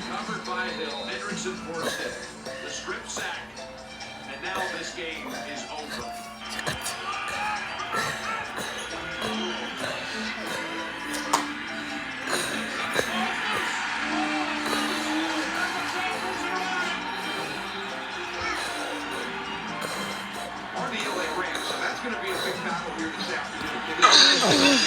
Covered by Hill. Hendrickson forced it. The strip sack. And now this game is over. Are the LA Rams. So that's going to be a big battle here this afternoon.